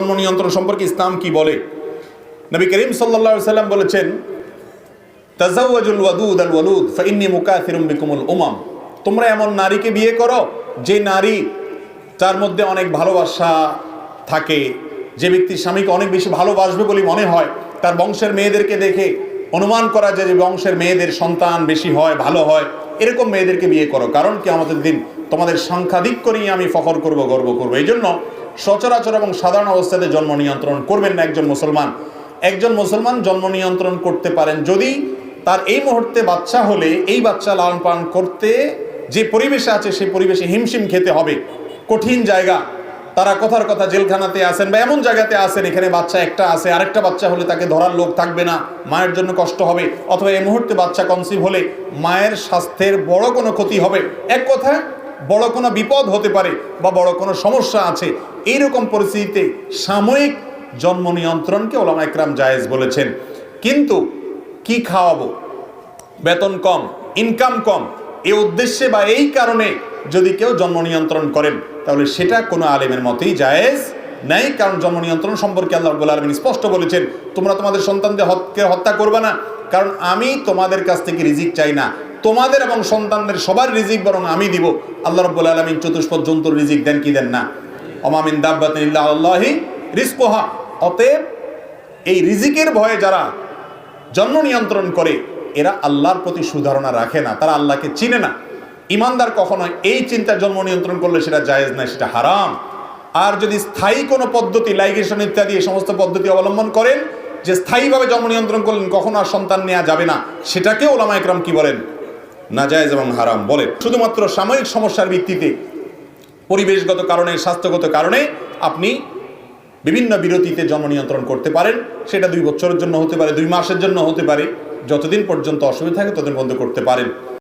জন্ম নিয়ন্ত্রণ সম্পর্কে ইসলাম কি বলে? নবী করিম সাল্লাল্লাহু আলাইহি সাল্লাম বলেছেন, তাজাওয়াজুল ওয়াদুদ আল ওয়ালুদ ফাইন্নী মুকাথিরুম বিকুমুল উমাম। তোমরা এমন নারীকে বিয়ে করো যে নারী তার মধ্যে অনেক ভালোবাসা থাকে, যে ব্যক্তি স্বামীকে অনেক বেশি ভালোবাসবে বলে মনে হয়, তার বংশের মেয়েদেরকে দেখে অনুমান করা যায় যে বংশের মেয়েদের সন্তান বেশি হয়, ভালো হয়, এরকম মেয়েদেরকে বিয়ে করো। কারণ কিয়ামতের দিন তোমাদের সংখ্যাধিক্য নিয়ে আমি ফখর করব, গর্ব করব। এই জন্য সচরাচর এবং সাধারণ অবস্থাতে জন্ম নিয়ন্ত্রণ করবেন না একজন মুসলমান। একজন মুসলমান জন্ম নিয়ন্ত্রণ করতে পারেন যদি তার এই মুহূর্তে বাচ্চা হলে এই বাচ্চা লালন পালন করতে যে পরিবেশে আছে সেই পরিবেশে হিমশিম খেতে হবে, কঠিন জায়গা, তারা কথার কথা জেলখানাতে আসেন বা এমন জায়গাতে আসেন এখানে বাচ্চা একটা আছে, আরেকটা বাচ্চা হলে তাকে ধরার লোক থাকবে না, মায়ের জন্য কষ্ট হবে, অথবা এই মুহূর্তে বাচ্চা কনসিভ হলে মায়ের স্বাস্থ্যের বড় কোনো ক্ষতি হবে, এক কথায় বড় কোনো বিপদ হতে পারে বা বড় কোনো সমস্যা আছে। এইরকম পরিস্থিতিতে সাময়িক জন্ম নিয়ন্ত্রণকে ওলামা ইকরাম জায়েজ বলেছেন। কিন্তু কি খাওয়াবো, বেতন কম, ইনকাম কম, এই উদ্দেশ্যে বা এই কারণে যদি কেউ জন্ম নিয়ন্ত্রণ করেন তাহলে সেটা কোনো আলেমের মতেই জায়েজ নাই। কারণ জন্ম নিয়ন্ত্রণ সম্পর্কে আল্লাহ রাব্বুল আলামিন স্পষ্ট বলেছেন, তোমরা তোমাদের সন্তানদের হত্যা করবে না, কারণ আমি তোমাদের কাছ থেকে রিজিক চাই না, তোমাদের এবং সন্তানদের সবার রিজিক বরং আমি দিব। আল্লাহ রাব্বুল আলামিন চতুষ্পদ জন্তুর রিজিক দেন কি দেন না? ওমা মিন দাব্বাতিন ইল্লা আলাল্লাহি রিজকুহা। অতএব এই রিজিকের ভয়ে যারা জন্ম নিয়ন্ত্রণ করে এরা আল্লাহর প্রতি সুধারণা রাখে না, তারা আল্লাহকে চিনে না। ইমানদার কখনো এই চিন্তা জন্ম নিয়ন্ত্রণ করলে সেটা জায়েজ না, সেটা হারাম। আর যদি স্থায়ী কোনো পদ্ধতি, লাইগেশন ইত্যাদি এই সমস্ত পদ্ধতি অবলম্বন করেন যে স্থায়ীভাবে জন্ম নিয়ন্ত্রণ করলেন, কখনো আর সন্তান নেওয়া যাবে না, সেটাকে ওলামা ইকরাম কি বলেন? নাজায়েজ এবং হারাম বলেন। শুধুমাত্র সাময়িক সমস্যার ভিত্তিতে, পরিবেশগত কারণে, স্বাস্থ্যগত কারণে আপনি বিভিন্ন বিরতিতে জন্ম নিয়ন্ত্রণ করতে পারেন। সেটা 2 বছরের জন্য হতে পারে, 2 মাসের জন্য হতে পারে, যতদিন পর্যন্ত অসুবিধা থাকে ততদিন বন্ধ করতে পারেন।